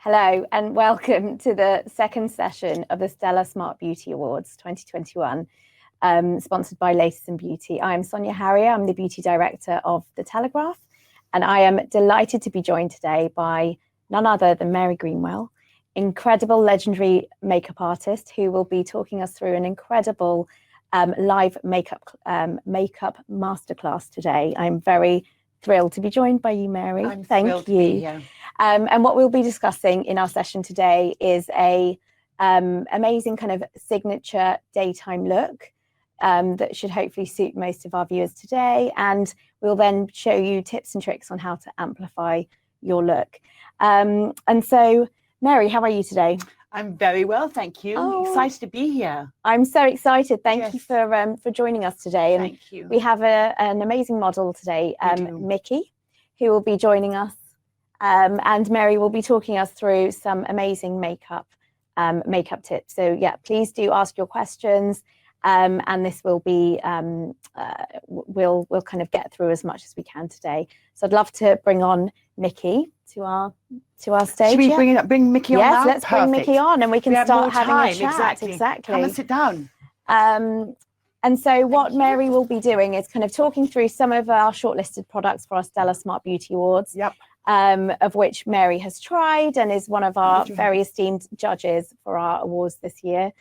Hello and welcome to the second session of the Stella Smart Beauty Awards 2021, sponsored by Latest in Beauty. I am Sonia Haria, I'm the Beauty Director of the Telegraph, and I am delighted to be joined today by none other than Mary Greenwell, incredible legendary makeup artist who will be talking us through an incredible live makeup masterclass today. I'm very thrilled to be joined by you, Mary. Thank you. And what we'll be discussing in our session today is a amazing kind of signature daytime look that should hopefully suit most of our viewers today. And we'll then show you tips and tricks on how to amplify your look. And so, Mary, how are you today? I'm very well, thank you. Oh, excited to be here. I'm so excited. Thank you for joining us today. And thank you. We have an amazing model today, Mickey, who will be joining us. And Mary will be talking us through some amazing makeup tips. So yeah, please do ask your questions. And this will be, we'll kind of get through as much as we can today. So I'd love to bring on Mickey to our stage. Should we bring Mickey on now? Yes, let's bring Mickey on and we can start having a chat. Exactly. Come and sit down. And so what Mary will be doing is kind of talking through some of our shortlisted products for our Stella Smart Beauty Awards. Yep. Of which Mary has tried and is one of our very esteemed judges for our awards this year.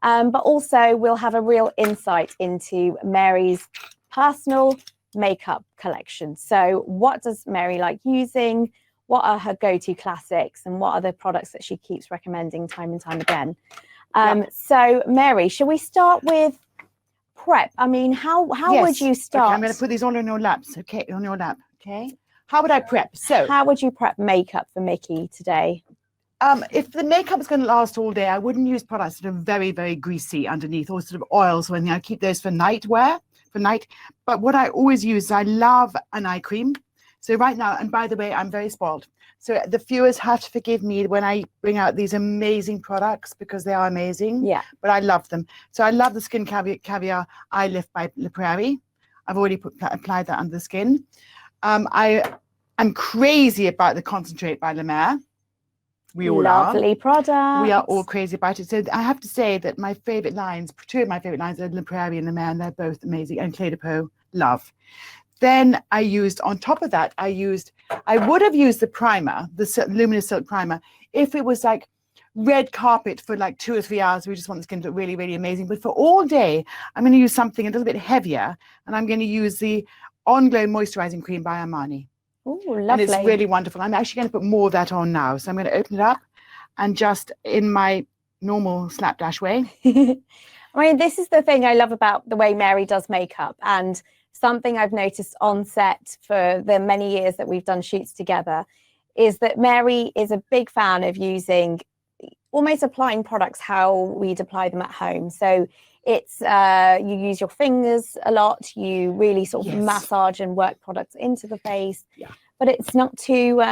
But also we'll have a real insight into Mary's personal makeup collection. So what does Mary like using? What are her go-to classics? And what are the products that she keeps recommending time and time again? So Mary, shall we start with prep? I mean, how would you start? Okay, I'm going to put these all on your laps. Okay, on your lap. Okay. How would I prep? So how would you prep makeup for Mickey today? If the makeup is going to last all day, I wouldn't use products that are very, very greasy underneath or sort of oils or anything. I keep those for night wear, But what I always use, I love an eye cream. So right now, and by the way, I'm very spoiled. So the viewers have to forgive me when I bring out these amazing products because they are amazing. Yeah. But I love them. So I love the Skin Caviar Eye Lift by La Prairie. I've already applied that under the skin. I'm crazy about the Concentrate by La Mer. We all Lovely product. We are all crazy about it. So I have to say that my favorite lines, two of my favorite lines are La Prairie and La Mer, and they're both amazing. And Clé de Peau, love. Then I used, on top of that, I would have used the primer, the Luminous Silk Primer, if it was like red carpet for like 2 or 3 hours. We just want the skin to look really, really amazing. But for all day, I'm going to use something a little bit heavier, and I'm going to use the On Glow Moisturizing Cream by Armani. Oh, lovely. And it's really wonderful. I'm actually going to put more of that on now. So I'm going to open it up and just in my normal slapdash way. I mean, this is the thing I love about the way Mary does makeup, and something I've noticed on set for the many years that we've done shoots together is that Mary is a big fan of using, almost applying products how we'd apply them at home. So it's you use your fingers a lot, you really sort of massage and work products into the face, but it's not too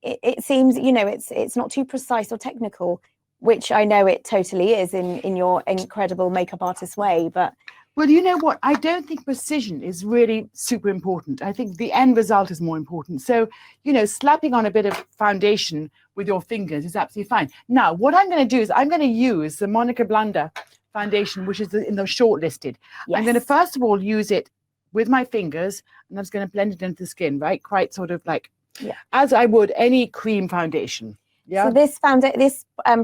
it seems, you know, it's not too precise or technical, which I know it totally is in your incredible makeup artist way. But well, you know what, I don't think precision is really super important. I think the end result is more important. So, you know, slapping on a bit of foundation with your fingers is absolutely fine. Now, what I'm going to do is I'm going to use the Monica Blunder foundation, which is in the shortlisted. I'm going to first of all use it with my fingers, and I'm just going to blend it into the skin, right? Quite sort of like as I would any cream foundation. Yeah. So this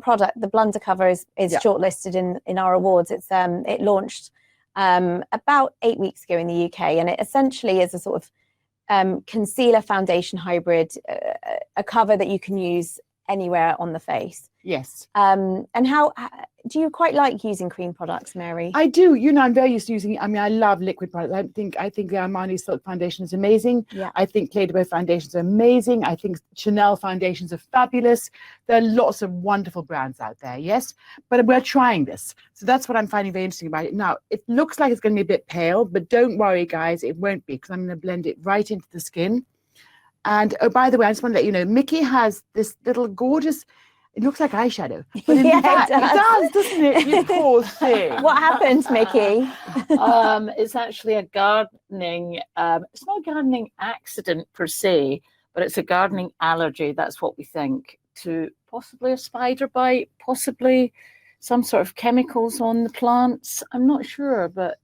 product, the Blunder cover, is shortlisted in our awards. It's it launched about 8 weeks ago in the UK, and it essentially is a sort of concealer foundation hybrid, a cover that you can use anywhere on the face. Yes. And how do you quite like using cream products, Mary? I do. You know, I'm very used to using. I mean, I love liquid products. I think the Armani Silk foundation is amazing. Yeah. I think Clé de Peau foundations are amazing. I think Chanel foundations are fabulous. There are lots of wonderful brands out there. Yes, but we're trying this, so that's what I'm finding very interesting about it. Now, it looks like it's going to be a bit pale, but don't worry, guys, it won't be, because I'm going to blend it right into the skin. And oh, by the way, I just want to let you know, Mickey has this little gorgeous. It looks like eyeshadow, but in fact, it does, doesn't it? You poor thing. What happened, Mickey? It's actually a gardening, it's not a gardening accident per se, but it's a gardening allergy. That's what we think. To possibly a spider bite, possibly some sort of chemicals on the plants. I'm not sure, but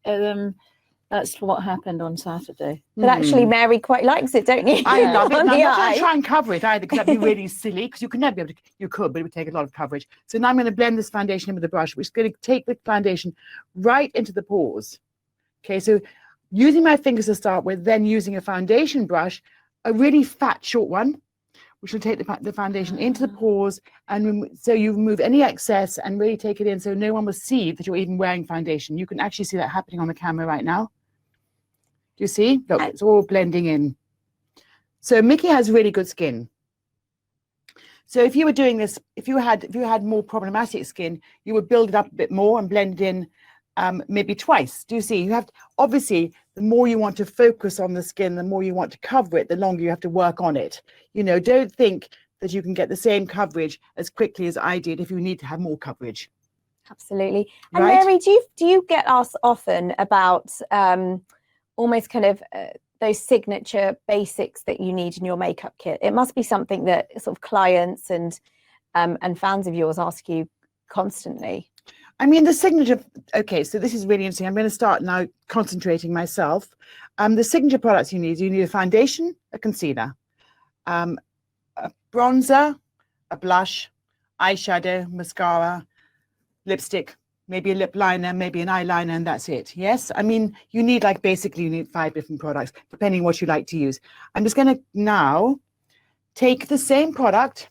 that's what happened on Saturday. But actually, Mary quite likes it, don't you? I love it. On And I'm the not going eye. to try and cover it either, because that'd be really silly, because you could never be able to, you could, but it would take a lot of coverage. So now I'm going to blend this foundation in with the brush, which is going to take the foundation right into the pores. Okay, so using my fingers to start with, then using a foundation brush, a really fat, short one, which will take the foundation into the pores, and so you remove any excess and really take it in, so no one will see that you're even wearing foundation. You can actually see that happening on the camera right now. Do you see? Look, it's all blending in. So Mickey has really good skin. So if you were doing this, if you had more problematic skin, you would build it up a bit more and blend it in maybe twice. Do you see? You have to, obviously, the more you want to focus on the skin, the more you want to cover it, the longer you have to work on it. You know, don't think that you can get the same coverage as quickly as I did if you need to have more coverage. Absolutely. And Right? Mary, do you get asked often about almost kind of those signature basics that you need in your makeup kit? It must be something that sort of clients and fans of yours ask you constantly. I mean, the signature, okay, so this is really interesting. I'm going to start now concentrating myself. The signature products you need a foundation, a concealer, a bronzer, a blush, eyeshadow, mascara, lipstick, maybe a lip liner, maybe an eyeliner, and that's it. Yes, I mean, you need basically you need 5 different products, depending what you like to use. I'm just going to now take the same product,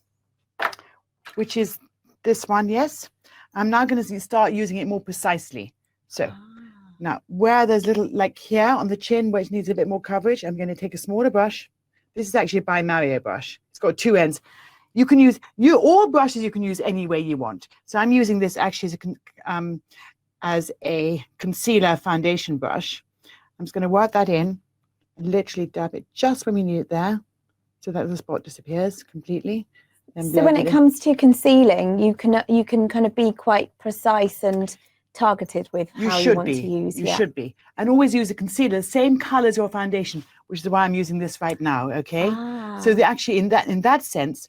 which is this one, yes. I'm now going to start using it more precisely. So now where there's little, like here on the chin, where it needs a bit more coverage, I'm going to take a smaller brush. This is actually a by Mario brush. It's got 2 ends. You can use, all brushes you can use any way you want. So I'm using this actually as a concealer foundation brush. I'm just going to work that in, and literally dab it just when we need it there, so that the spot disappears completely. So when it comes to concealing, you can kind of be quite precise and targeted with how you want to use. You should be. And always use a concealer, the same color as your foundation, which is why I'm using this right now, okay? So actually in that sense,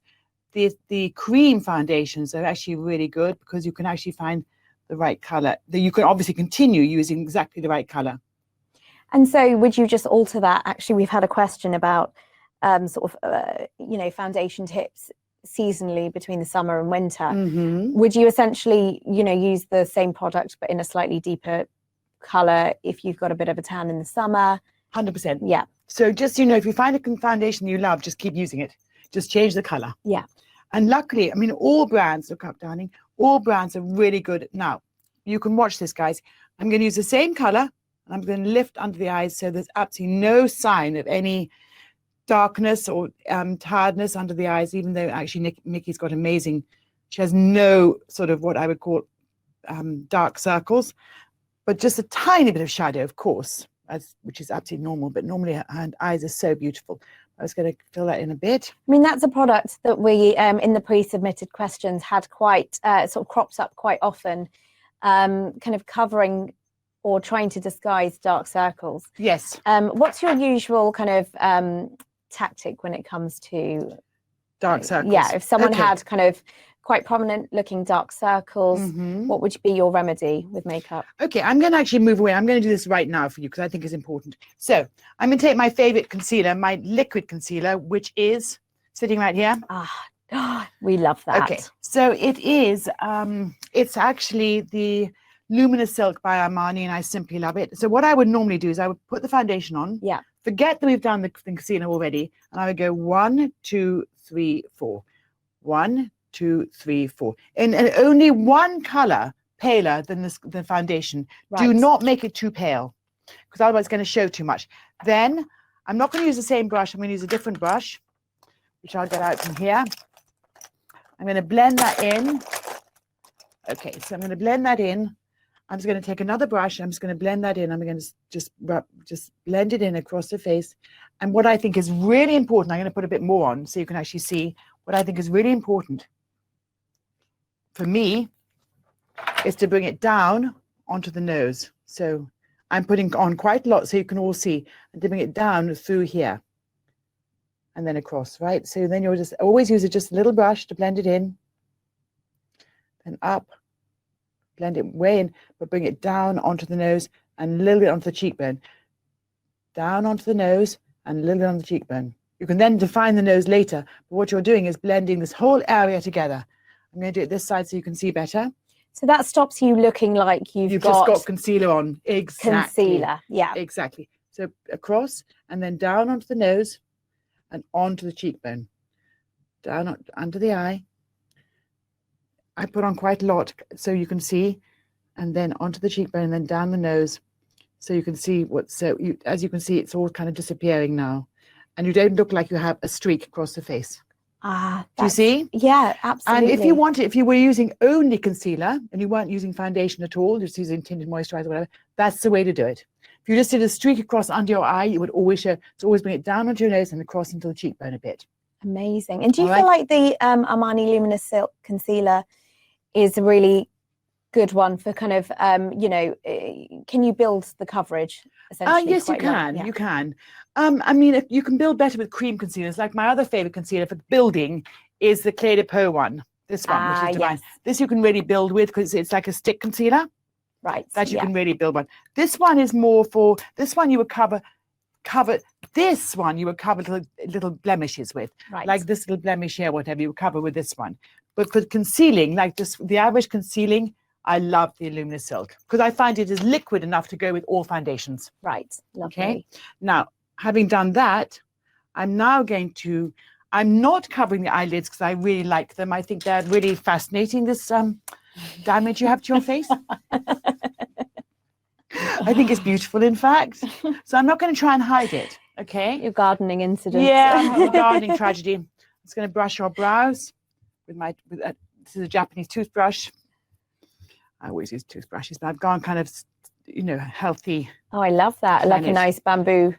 the cream foundations are actually really good, because you can actually find the right color. You can obviously continue using exactly the right color. And so would you just alter that? Actually, we've had a question about foundation tips seasonally between the summer and winter. Would you essentially, use the same product but in a slightly deeper color if you've got a bit of a tan in the summer? 100%. Yeah. So just, if you find a foundation you love, just keep using it. Just change the color. Yeah. And luckily, I mean, all brands, look up, darling, all brands are really good. Now, you can watch this, guys. I'm going to use the same color, and I'm going to lift under the eyes so there's absolutely no sign of any darkness or tiredness under the eyes, even though actually Mickey's got amazing, she has no sort of what I would call dark circles, but just a tiny bit of shadow, of course, which is absolutely normal, but normally her eyes are so beautiful. I was going to fill that in a bit. I mean, that's a product that we, in the pre-submitted questions, had quite, sort of crops up quite often, kind of covering or trying to disguise dark circles. Yes. What's your usual kind of tactic when it comes to dark circles? Yeah, if someone had kind of quite prominent looking dark circles, what would be your remedy with makeup? Okay, I'm going to actually move away. I'm going to do this right now for you because I think it's important. So I'm going to take my favorite concealer, my liquid concealer, which is sitting right here. We love that. Okay, so it is, it's actually the Luminous Silk by Armani, and I simply love it. So what I would normally do is I would put the foundation on. Yeah. Forget that we've done the concealer already, and I would go 1, 2, 3, 4. 1, 2, 3, 4. And only one color paler than the foundation. Right. Do not make it too pale, because otherwise it's going to show too much. Then I'm not going to use the same brush. I'm going to use a different brush, which I'll get out from here. I'm going to blend that in. Okay, so I'm going to blend that in. I'm just going to take another brush. I'm just going to blend that in. I'm going to just blend it in across the face. And what I think is really important, I'm going to put a bit more on so you can actually see what I think is really important for me is to bring it down onto the nose. So I'm putting on quite a lot so you can all see, and to bring it down through here. and then across, right? So then you'll just always use just a little brush to blend it in, then up, blend it way in, but bring it down onto the nose and a little bit onto the cheekbone. Down onto the nose and a little bit on the cheekbone. You can then define the nose later, but what you're doing is blending this whole area together. I'm going to do it this side so you can see better. So that stops you looking like you've just got concealer on. Exactly. Concealer, yeah. Exactly. So across and then down onto the nose and onto the cheekbone. Down under the eye. I put on quite a lot so you can see, and then onto the cheekbone and then down the nose so you can see as you can see, it's all kind of disappearing now. And you don't look like you have a streak across the face. Do you see? Yeah, absolutely. And if you were using only concealer and you weren't using foundation at all, just using tinted moisturizer or whatever, that's the way to do it. If you just did a streak across under your eye, it would always show. So always bring it down onto your nose and across into the cheekbone a bit. Amazing. And do you feel like the Armani Luminous Silk Concealer is a really good one for kind of, can you build the coverage essentially? Yes, you can. You can. I mean, you can build better with cream concealers. Like my other favorite concealer for building is the Clé de Peau one. This one, which is divine. Yes. This you can really build with because it's like a stick concealer. Right. That you can really build one. This one is more for, this one you would cover this one you would cover little blemishes with. Right. Like this little blemish here, whatever you would cover with this one. But for concealing, like just the average concealing, I love the Luminous Silk because I find it is liquid enough to go with all foundations. Right. Lovely. Okay. Now, having done that, I'm not covering the eyelids because I really like them. I think they're really fascinating, this damage you have to your face. I think it's beautiful, in fact. So I'm not going to try and hide it, okay? Your gardening incident. Yeah, gardening tragedy. I'm just going to brush your brows with this is a Japanese toothbrush. I always use toothbrushes, but I've gone kind of, healthy. Oh, I love that. Like a nice bamboo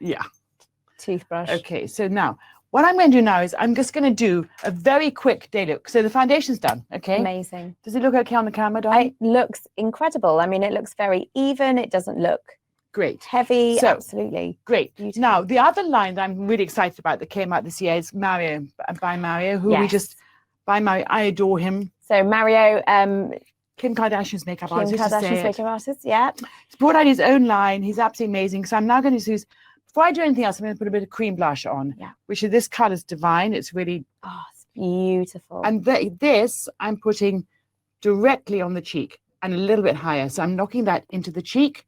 toothbrush. Okay, so now what I'm going to do now is I'm just going to do a very quick day look. So the foundation's done, okay? Amazing. Does it look okay on the camera, darling? It looks incredible. I mean, it looks very even. It doesn't look great. Heavy, absolutely. Great. Beautiful. Now, the other line that I'm really excited about that came out this year is Mario, by Mario, who I adore him. So Mario... Kim Kardashian's makeup artist. Kim Kardashian's makeup artist, yeah. He's brought out his own line. He's absolutely amazing. So I'm now going to use, before I do anything else, I'm going to put a bit of cream blush on, which is this colour is divine. It's really... Oh, it's beautiful. And this I'm putting directly on the cheek and a little bit higher. So I'm knocking that into the cheek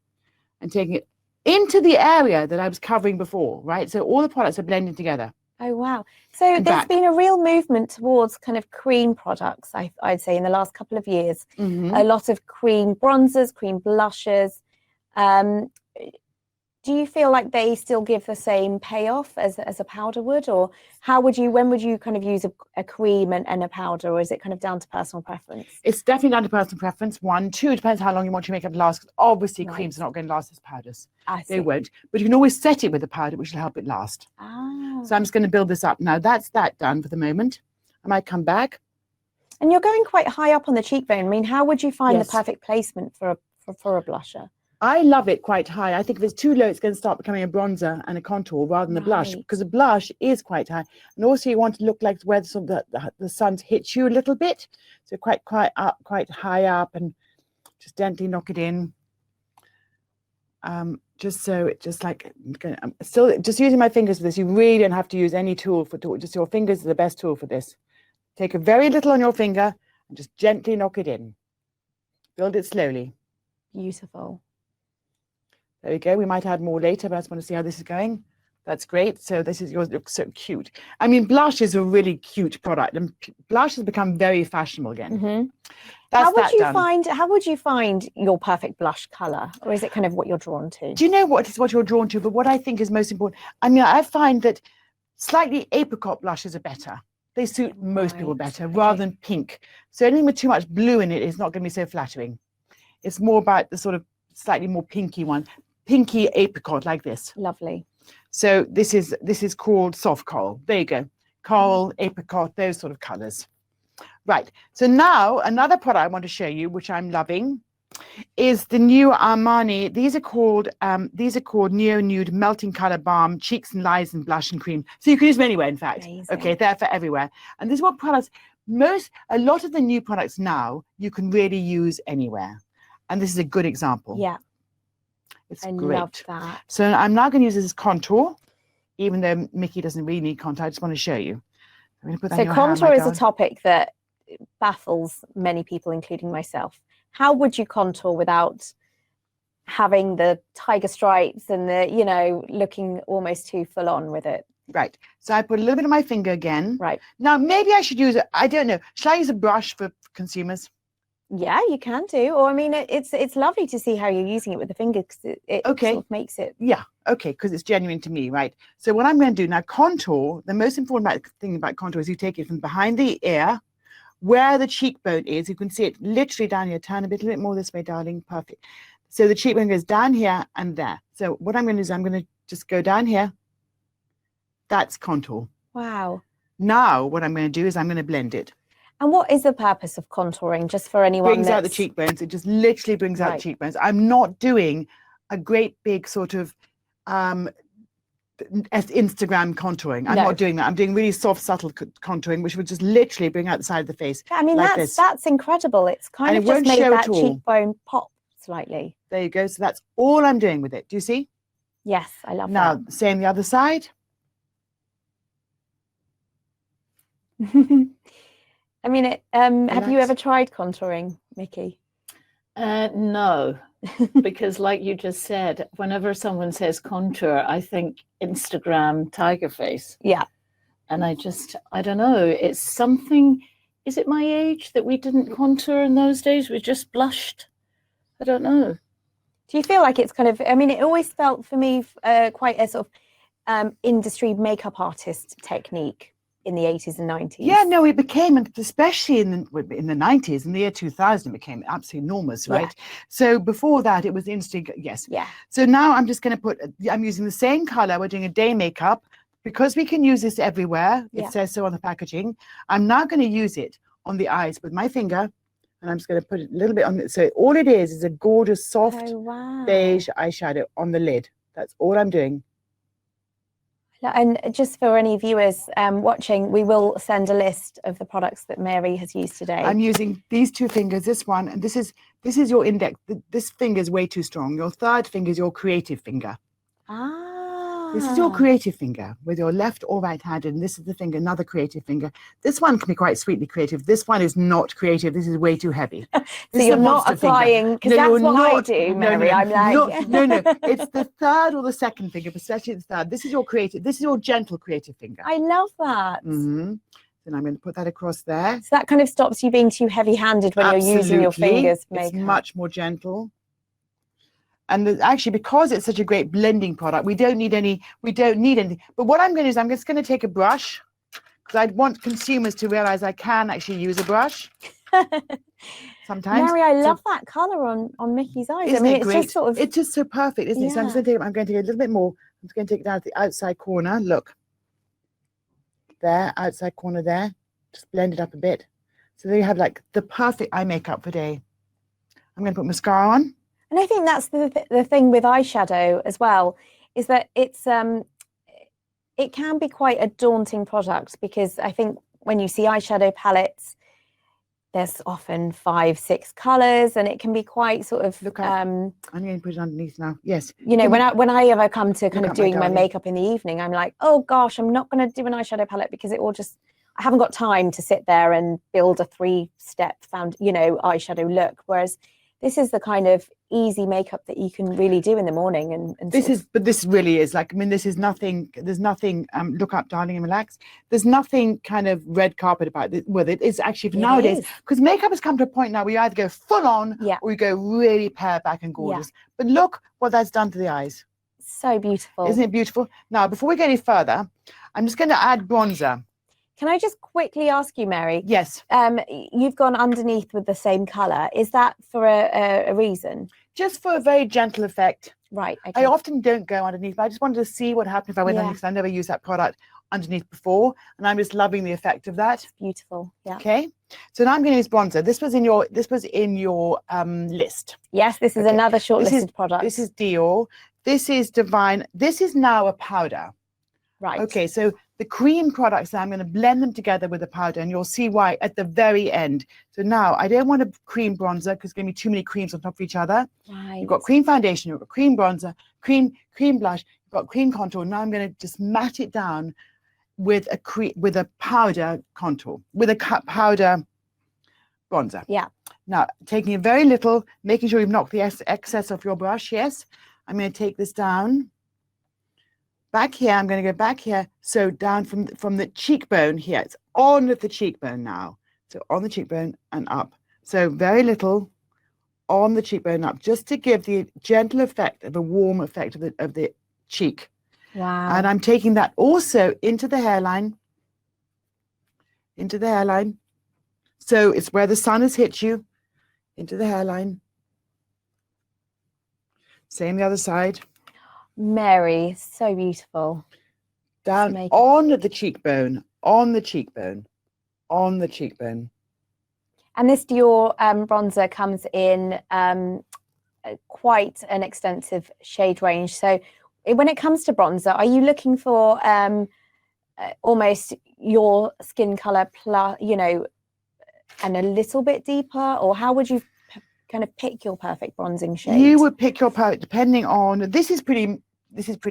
and taking it into the area that I was covering before, right? So all the products are blending together. Oh, wow. So there's been a real movement towards kind of cream products, I'd say, in the last couple of years. Mm-hmm. A lot of cream bronzers, cream blushes. Do you feel like they still give the same payoff as a powder would? Or when would you kind of use a cream and a powder? Or is it kind of down to personal preference? It's definitely down to personal preference. 1, 2, it depends how long you want your makeup to last. Obviously, creams are not going to last as powders. They won't. But you can always set it with a powder, which will help it last. So I'm just going to build this up. Now, that's that done for the moment. I might come back. And you're going quite high up on the cheekbone. I mean, how would you find the perfect placement for a blusher? I love it quite high. I think if it's too low, it's going to start becoming a bronzer and a contour rather than a blush, because the blush is quite high. And also you want to look like where the sun's hit you a little bit. So quite high up, and just gently knock it in. Just so it I'm still just using my fingers for this. You really don't have to use any tool just your fingers are the best tool for this. Take a very little on your finger and just gently knock it in. Build it slowly. Beautiful. There we go. We might add more later, but I just want to see how this is going. That's great. So this is yours. Looks so cute. I mean, blush is a really cute product, and blush has become very fashionable again. Mm-hmm. How would you find your perfect blush color, or is it kind of what you're drawn to? Do you know what you're drawn to? But what I think is most important, I mean, I find that slightly apricot blushes are better. They suit most people better rather than pink. So anything with too much blue in it is not going to be so flattering. It's more about the sort of slightly more pinky one. Pinky apricot like this. Lovely. So this is called soft coral. There you go. Coral, apricot, those sort of colors. Right. So now another product I want to show you, which I'm loving. is the new Armani. These are called Neo-Nude Melting Color Balm, Cheeks and Lines and Blush and Cream. So you can use them anywhere, in fact. Amazing. Okay, they're for everywhere. And this is what products, a lot of the new products now, you can really use anywhere. And this is a good example. Yeah. It's I great. love that. So I'm now going to use this as contour, even though Mickey doesn't really need contour. I just want to show you. I'm going to put that So in your hand, contour my is a darling. topic that baffles many people, including myself. How would you contour without having the tiger stripes and the, you know, looking almost too full on with it? Right. So I put a little bit of my finger again. Right. Now, maybe I should use it. I don't know. Shall I use a brush for consumers? Yeah, you can do. Or I mean, it's lovely to see how you're using it with the finger, because it Okay. sort of makes it. Yeah. Okay. Because it's genuine to me, right? So what I'm going to do now, contour, the most important thing about contour is you take it from behind the ear, where the cheekbone is. You can see it literally down here. Turn a little bit more this way, darling. Perfect. So the cheekbone goes down here and there. So what I'm going to do is I'm going to just go down here. That's contour. Wow. Now what I'm going to do is I'm going to blend it. And what is the purpose of contouring? Just for anyone Brings out the that's- cheekbones. It just literally brings out Right. the cheekbones. I'm not doing a great big sort of Instagram contouring. I'm No. not doing that. I'm doing really soft, subtle contouring, which would just literally bring out the side of the face. I mean, like that's incredible. It's kind And of it just won't made show that at all. cheekbone pop slightly. There you go. So that's all I'm doing with it. Do you see? Yes, I love Now, that. same the other side. I mean, have you Relax. ever tried contouring, Mickey? No, because like you just said, whenever someone says contour, I think Instagram tiger face. Yeah. And I don't know. It's something, is it my age that we didn't contour in those days? We just blushed. I don't know. Do you feel like it's kind of, I mean, it always felt for me quite a sort of industry makeup artist technique in the 80s and 90s. Yeah, no, it became, especially in the 90s, in the year 2000, it became absolutely enormous, right? Yeah. So before that, it was instant, yes. Yeah. So now I'm just going to I'm using the same color. We're doing a day makeup because we can use this everywhere. Yeah. It says so on the packaging. I'm now going to use it on the eyes with my finger, and I'm just going to put it a little bit on it. So all it is a gorgeous, soft Oh, wow. beige eyeshadow on the lid. That's all I'm doing. And just for any viewers watching, we will send a list of the products that Mary has used today. I'm using these two fingers, this one, and this is your index. This finger is way too strong. Your third finger is your creative finger. This is your creative finger with your left or right hand, and this is the finger, another creative finger. This one can be quite sweetly creative. This one is not creative. This is way too heavy. So This is you're a not monster finger. applying, because No, that's you're what I not. do, No, Mary. no, I'm like, no, it's the third or the second finger, but especially the third. This is your creative. This is your gentle creative finger. I love that. Mm-hmm. Then I'm going to put that across there. So that kind of stops you being too heavy-handed when you're using your Absolutely. fingers for It's makeup. much more gentle. And actually, because it's such a great blending product, we don't need anything. But what I'm going to do is I'm just going to take a brush, because I want consumers to realize I can actually use a brush sometimes. Mary, I So- love that colour on Mickey's eyes. Isn't I mean, it it's great? just sort of, It's just so perfect, isn't it? So I'm just going to take a little bit more. I'm just going to take it down to the outside corner. Look. There, outside corner there. Just blend it up a bit. So there you have like the perfect eye makeup for day. I'm going to put mascara on. and I think that's the thing with eyeshadow as well, is that it's it can be quite a daunting product, because I think when you see eyeshadow palettes, there's often 5-6 colours, and it can be quite sort of Look up. I'm going to put it underneath now. Yes. you know, when I ever come to kind Look of up, my doing my darling. makeup in the evening, I'm like, oh gosh, I'm not going to do an eyeshadow palette, because it will just, I haven't got time to sit there and build a 3-step eyeshadow look. Whereas this is the kind of easy makeup that you can really do in the morning. And This really is like, I mean, this is nothing, there's nothing, look up, darling, and relax. There's nothing kind of red carpet about it with it. It's actually, It nowadays, is. because makeup has come to a point now where you either go full on Yeah. or you go really pared back and gorgeous. But look what that's done to the eyes. So beautiful. Isn't it beautiful? Now, before we go any further, I'm just going to add bronzer. Can I just quickly ask you, Mary? Yes. You've gone underneath with the same colour. Is that for a reason? Just for a very gentle effect. Right. Okay. I often don't go underneath, but I just wanted to see what happened if I went Yeah. underneath, because I never used that product underneath before, and I'm just loving the effect of that. Beautiful. Yeah. Okay, So now I'm going to use bronzer. This was in your list. Yes, this is Okay. another This is- shortlisted product. This is Dior. This is Divine. This is now a powder. right. Okay, so the cream products, I'm going to blend them together with the powder, and you'll see why at the very end. So now I don't want a cream bronzer because there's going to be too many creams on top of each other. Right. You've got cream foundation, you've got cream bronzer, cream blush, you've got cream contour. Now I'm going to just matte it down with a powder contour, with a powder bronzer. Yeah. Now taking a very little, making sure you've knocked the excess off your brush. Yes, I'm going to take this down. Back here, I'm going to go back here. So down from the cheekbone here, it's on the cheekbone now. So on the cheekbone and up. So very little on the cheekbone up, just to give the gentle effect of a warm effect of the cheek. Wow. And I'm taking that also into the hairline. So it's where the sun has hit you, into the hairline. Same the other side. Mary, so beautiful. Down Make it- on the cheekbone, on the cheekbone. And this Dior bronzer comes in quite an extensive shade range. So when it comes to bronzer, are you looking for almost your skin color plus, and a little bit deeper, or how would you kind of pick your perfect bronzing shade? You would pick your palette depending on, this is pretty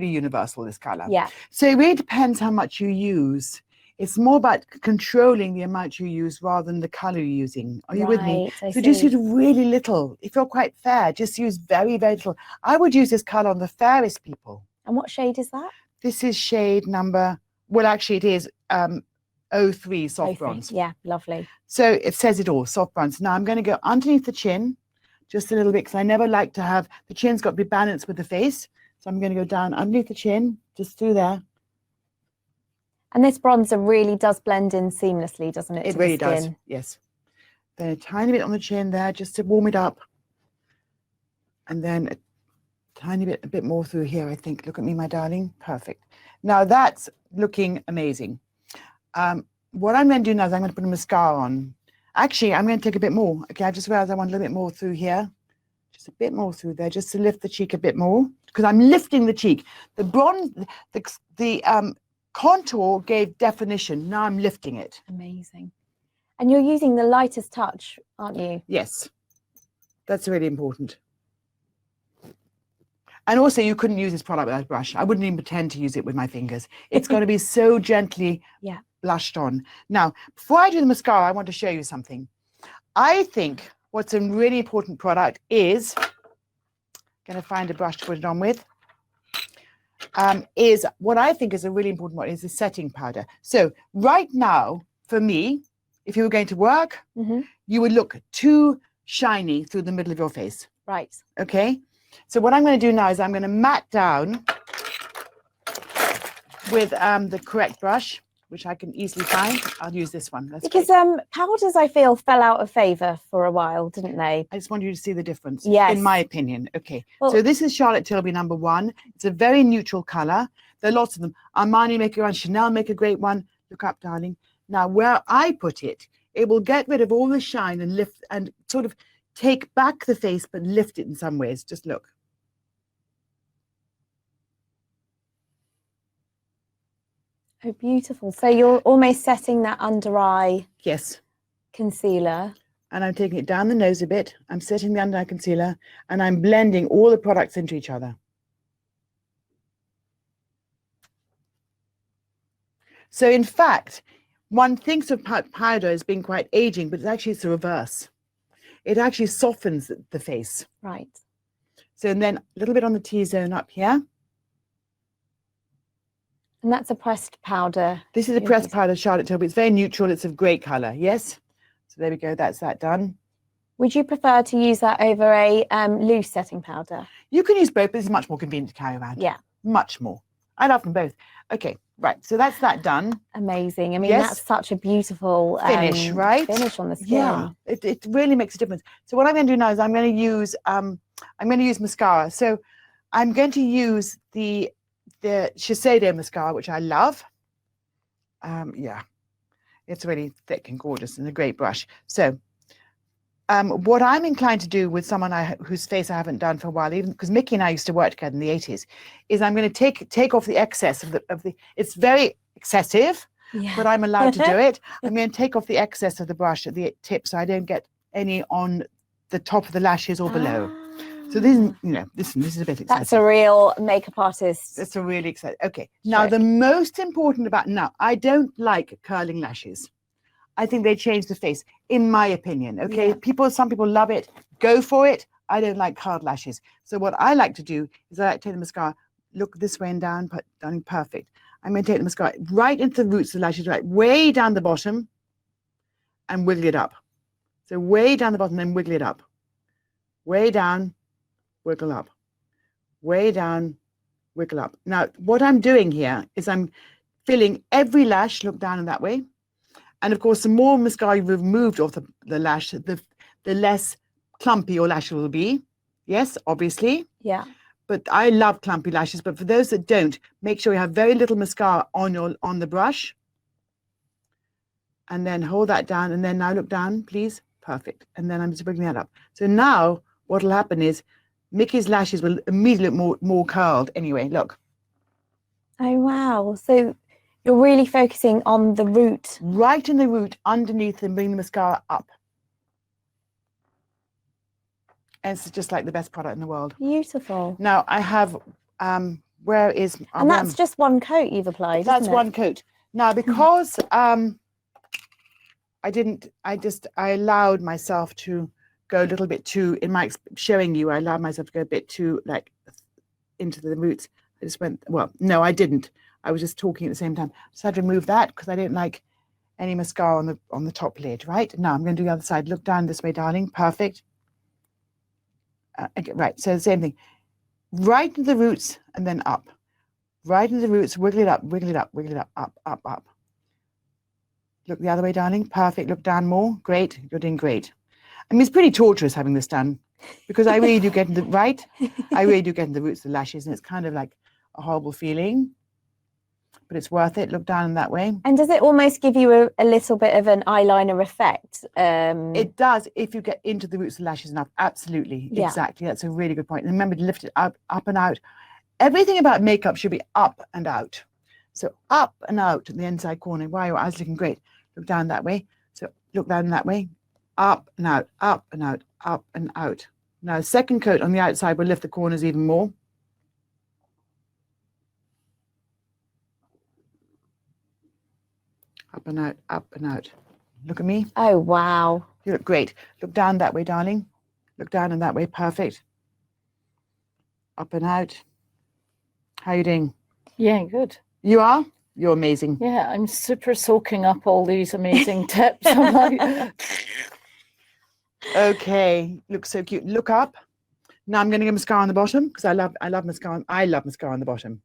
universal, this color. Yeah. So it really depends how much you use. It's more about controlling the amount you use rather than the color you're using. Are you with me? Right, I So just see. use really little. If you're quite fair, just use very, very little. I would use this color on the fairest people. And what shade is that? This is shade number, well, actually it is 03 soft 03. bronze. Yeah, lovely. So it says it all, soft bronze. Now I'm going to go underneath the chin, just a little bit, because I never like to have, the chin's got to be balanced with the face. So I'm going to go down underneath the chin, just through there. And this bronzer really does blend in seamlessly, doesn't it? It to really the does, skin? yes. Then a tiny bit on the chin there, just to warm it up. And then a bit more through here, I think. Look at me, my darling. Perfect. Now that's looking amazing. What I'm going to do now is I'm going to put a mascara on. Actually, I'm going to take a bit more. Okay, I just realized I want a little bit more through here. Just a bit more through there, just to lift the cheek a bit more. Because I'm lifting the cheek. The bronze, the contour gave definition. Now I'm lifting it. Amazing. And you're using the lightest touch, aren't you? Yes, that's really important. And also, you couldn't use this product without a brush. I wouldn't even pretend to use it with my fingers. It's going to be so gently blushed on. Now, before I do the mascara, I want to show you something. I think what's a really important product is, going to find a brush to put it on with, is what I think is a really important one, is the setting powder. So right now, for me, if you were going to work, you would look too shiny through the middle of your face. Right. Okay. So what I'm going to do now is I'm going to matte down with the correct brush, which I can easily find. I'll use this one. That's Because great. powders, I feel, fell out of favour for a while, didn't they? I just want you to see the difference, Yes. in my opinion. Okay. Well- So this is Charlotte Tilbury #1. It's a very neutral color. There are lots of them. Armani make a one, Chanel make a great one. Look up, darling. Now, where I put it, it will get rid of all the shine and lift and sort of take back the face, but lift it in some ways. Just look. Oh, beautiful. So you're almost setting that under eye Yes. concealer. And I'm taking it down the nose a bit. I'm setting the under eye concealer and I'm blending all the products into each other. So in fact, one thinks of powder as being quite aging, but actually it's the reverse. It actually softens the face. Right. So and then a little bit on the T-zone up here. And that's a pressed powder. This is a pressed powder, Charlotte Tilbury. It's very neutral. It's of great color. Yes. So there we go. That's that done. Would you prefer to use that over a loose setting powder? You can use both, but it's much more convenient to carry around. Yeah. Much more. I love them both. Okay. Right. So that's that done. Amazing. I mean, Yes. that's such a beautiful Finish, right? finish on the skin. Yeah. It really makes a difference. So what I'm going to do now is I'm going to use mascara. So I'm going to use the Shiseido mascara, which I love. Yeah. It's really thick and gorgeous and a great brush. So what I'm inclined to do with someone whose face I haven't done for a while, even because Mickey and I used to work together in the 80s, is I'm going to take off the excess of the. It's very excessive, but I'm allowed to do it. I'm going to take off the excess of the brush at the tip, so I don't get any on the top of the lashes or below. So this is, this is a bit excessive. That's a real makeup artist. That's a really exciting. Okay, now the most important I don't like curling lashes. I think they change the face, in my opinion. Okay, some people love it. Go for it. I don't like curled lashes. So what I like to do is I like to take the mascara, look this way and down, darling, perfect. I'm going to take the mascara right into the roots of the lashes, right, way down the bottom, and wiggle it up. So way down the bottom, then wiggle it up. Way down, wiggle up. Way down, wiggle up. Now, what I'm doing here is I'm filling every lash, look down in that way. And of course, the more mascara you've removed off the lash, the less clumpy your lash will be. Yes, obviously. Yeah. But I love clumpy lashes. But for those that don't, make sure you have very little mascara on the brush. And then hold that down. And then now look down, please. Perfect. And then I'm just wiggling that up. So now what will happen is Mickey's lashes will immediately look more curled. Anyway, look. Oh, wow. So you're really focusing on the root. Right in the root, underneath, and bring the mascara up. And it's just like the best product in the world. Beautiful. Now I have, where is... And that's just one coat you've applied, That's isn't it? one coat. Now, because I allowed myself to go a little bit too, showing you, I allowed myself to go a bit too, like, into the roots. I just went, well, no, I didn't. I was just talking at the same time. So I had to remove that because I didn't like any mascara on the top lid, right? Now I'm going to do the other side. Look down this way, darling. Perfect. Okay, right, so the same thing. Right into the roots and then up. Right into the roots, wiggle it up, wiggle it up, wiggle it up, up, up, up. Look the other way, darling. Perfect. Look down more. Great. You're doing great. I mean, it's pretty torturous having this done because I really do get into I really do get into the roots of the lashes, and it's kind of like a horrible feeling. But it's worth it. Look down in that way. And does it almost give you a little bit of an eyeliner effect? It does if you get into the roots of the lashes enough. Absolutely. Yeah. Exactly. That's a really good point. And remember to lift it up and out. Everything about makeup should be up and out. So up and out in the inside corner. Wow, your eyes looking great. Look down that way. So look down that way. Up and out, up and out, up and out. Now, second coat on the outside will lift the corners even more. Up and out, up and out. Look at me. Oh, wow. You look great. Look down that way, darling. Look down in that way. Perfect. Up and out. How are you doing? Yeah, good. You are? You're amazing. Yeah, I'm super soaking up all these amazing tips. I'm like... Okay, looks so cute. Look up. Now I'm going to get mascara on the bottom because I love mascara. I love mascara on the bottom.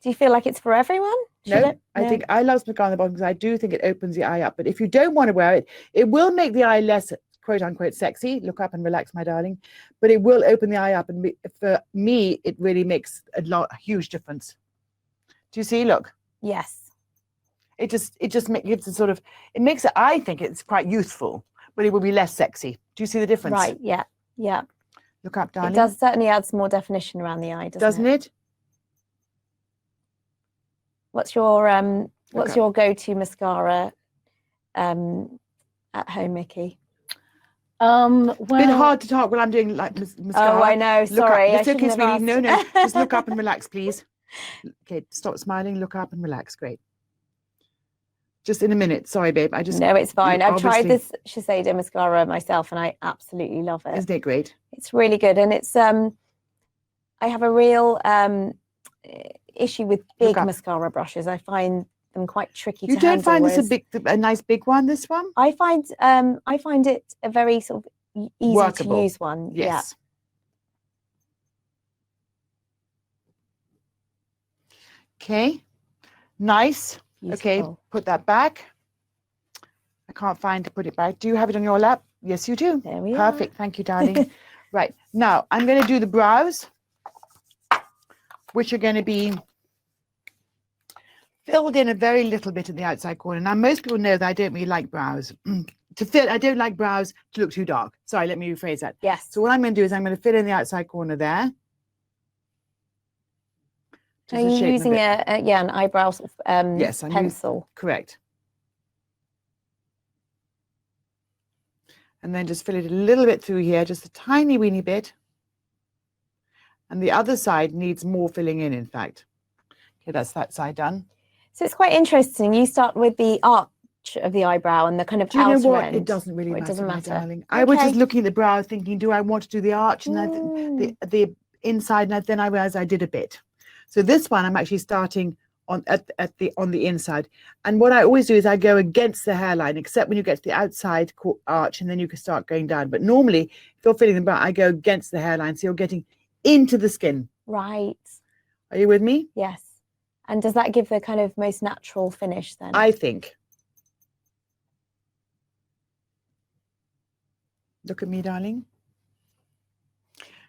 Do you feel like it's for everyone? No, I think I love mascara on the bottom because I do think it opens the eye up. But if you don't want to wear it, it will make the eye less quote unquote sexy. Look up and relax, my darling. But it will open the eye up, and for me, it really makes a huge difference. Do you see? Look. Yes. It just gives a sort of, it makes it, I think it's quite youthful, but it will be less sexy. Do you see the difference? Right. Yeah. Yeah. Look up, darling. It does certainly adds more definition around the eye, doesn't it? What's your go-to mascara at home, Mickey? Well, bit hard to talk when I'm doing like mascara. Oh, I know. Sorry, it's okay, sweetie. No. Just look up and relax, please. Okay, stop smiling. Look up and relax. Great. Just in a minute. Sorry, babe. No, it's fine. I've tried this Shiseido mascara myself, and I absolutely love it. Isn't it great? It's really good, and it's I have a real issue with big mascara brushes. I find them quite tricky to handle. You don't find this a nice big one, this one? I find it a very sort of easy workable to use one. Yes. Yeah. Okay. Nice. Beautiful. Okay, put that back. I can't find to put it back. Do you have it on your lap? Yes, you do. There we are. Perfect. Thank you, darling. Right. Now, I'm going to do the brows, which are going to be filled in a very little bit at the outside corner. Now, most people know that I don't really like brows. I don't like brows to look too dark. Sorry, let me rephrase that. Yes. So what I'm going to do is I'm going to fill in the outside corner there. Are you using an eyebrow sort of, yes, pencil? Correct. And then just fill it a little bit through here, just a tiny weeny bit. And the other side needs more filling in fact. Okay, that's that side done. So it's quite interesting. You start with the arch of the eyebrow and the kind of do you know outer what? end. It doesn't really matter, It doesn't matter. my darling. I was just looking at the brow thinking, do I want to do the arch? And the inside, and then I realized I did a bit. So this one I'm actually starting on the inside. And what I always do is I go against the hairline, except when you get to the outside arch, and then you can start going down. But normally, if you're filling the brow, I go against the hairline, so you're getting into the skin. Right. Are you with me? Yes. And does that give the kind of most natural finish then? I think. Look at me, darling.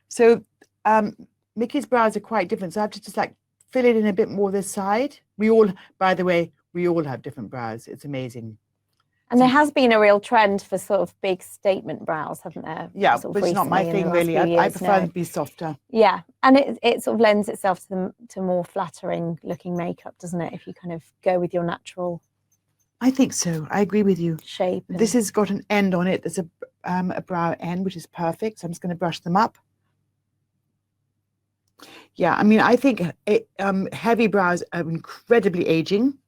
So Mickey's brows are quite different. So I have to just like fill it in a bit more this side. We all, by the way, we all have different brows. It's amazing. And there has been a real trend for sort of big statement brows, haven't there? Yeah, sort of but it's not my thing really. I prefer them to be softer. Yeah, and it sort of lends itself to more flattering looking makeup, doesn't it? If you kind of go with your natural. I think so. I agree with you. Shape. This has got an end on it. There's a brow end, which is perfect. So I'm just going to brush them up. Yeah, I mean, I think heavy brows are incredibly aging.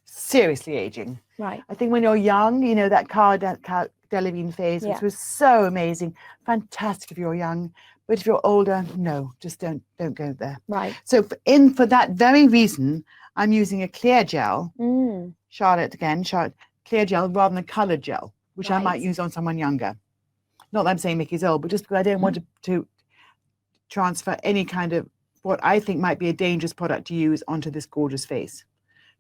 Seriously aging. Right. I think when you're young, you know, that Cara Delevingne phase, which was so amazing, fantastic if you're young. But if you're older, no, just don't go there. Right. So for that very reason, I'm using a clear gel. Charlotte clear gel rather than colored gel, which I might use on someone younger. Not that I'm saying Mickey's old, but just because I don't want to transfer any kind of what I think might be a dangerous product to use onto this gorgeous face.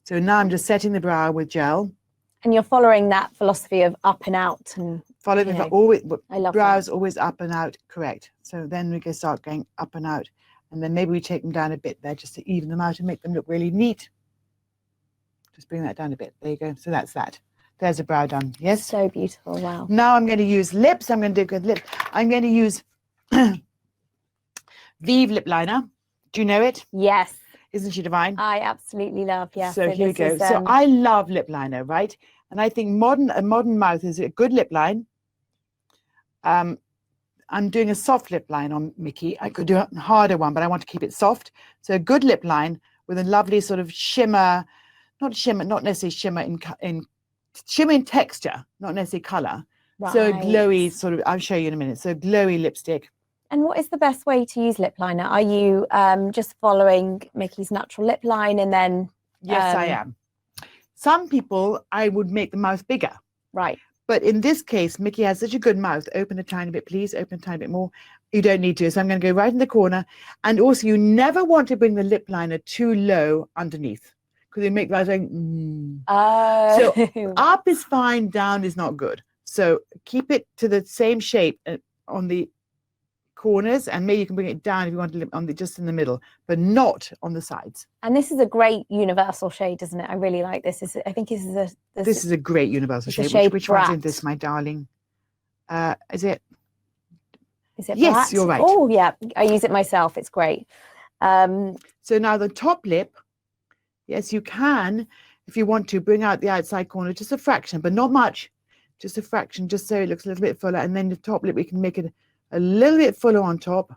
So now I'm just setting the brow with gel. And you're following that philosophy of up and out and follow the always I love brows that. Always up and out, correct. So then we can start going up and out. And then maybe we take them down a bit there just to even them out and make them look really neat. Just bring that down a bit. There you go. So that's that. There's a brow done. Yes. So beautiful. Wow. Now I'm going to use lips. I'm going to do a good lip. I'm going to use Vive lip liner. Do you know it? Yes. Isn't she divine? I absolutely love. Yeah. So here we go. So I love lip liner, right? And I think a modern mouth is a good lip line. I'm doing a soft lip line on Mickey. I could do a harder one, but I want to keep it soft. So a good lip line with a lovely sort of shimmer, not necessarily shimmer in shimmer in texture, not necessarily color. Right. So a glowy sort of, I'll show you in a minute. So glowy lipstick. And what is the best way to use lip liner? Are you just following Mickey's natural lip line and then? Yes, I am. Some people, I would make the mouth bigger. Right. But in this case, Mickey has such a good mouth. Open a tiny bit, please. Open a tiny bit more. You don't need to. So I'm going to go right in the corner. And also, you never want to bring the lip liner too low underneath because you make the eyes going, Oh. So up is fine, down is not good. So keep it to the same shape on the corners, and maybe you can bring it down if you want to just in the middle, but not on the sides. And this is a great universal shade, isn't it? I really like this. I think this is a great universal shade. Which one's in this, my darling? Is it? Yes, Brat? You're right. Oh yeah, I use it myself. It's great. So now the top lip, yes, you can, if you want to, bring out the outside corner just a fraction, but not much, just a fraction, just so it looks a little bit fuller. And then the top lip, we can make it a little bit fuller on top,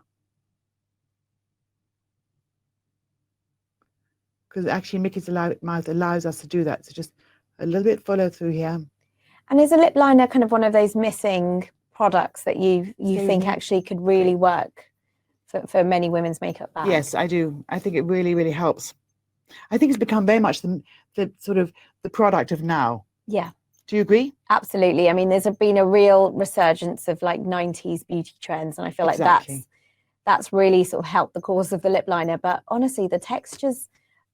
because actually Mickey's mouth allows us to do that. So just a little bit fuller through here. And is a lip liner kind of one of those missing products that you think actually could really work for many women's makeup bags? Yes, I do. I think it really, really helps. I think it's become very much the sort of the product of now. Yeah. Do you agree? Absolutely. I mean, there's been a real resurgence of like 90s beauty trends, and I feel like that's really sort of helped the cause of the lip liner. But honestly, the textures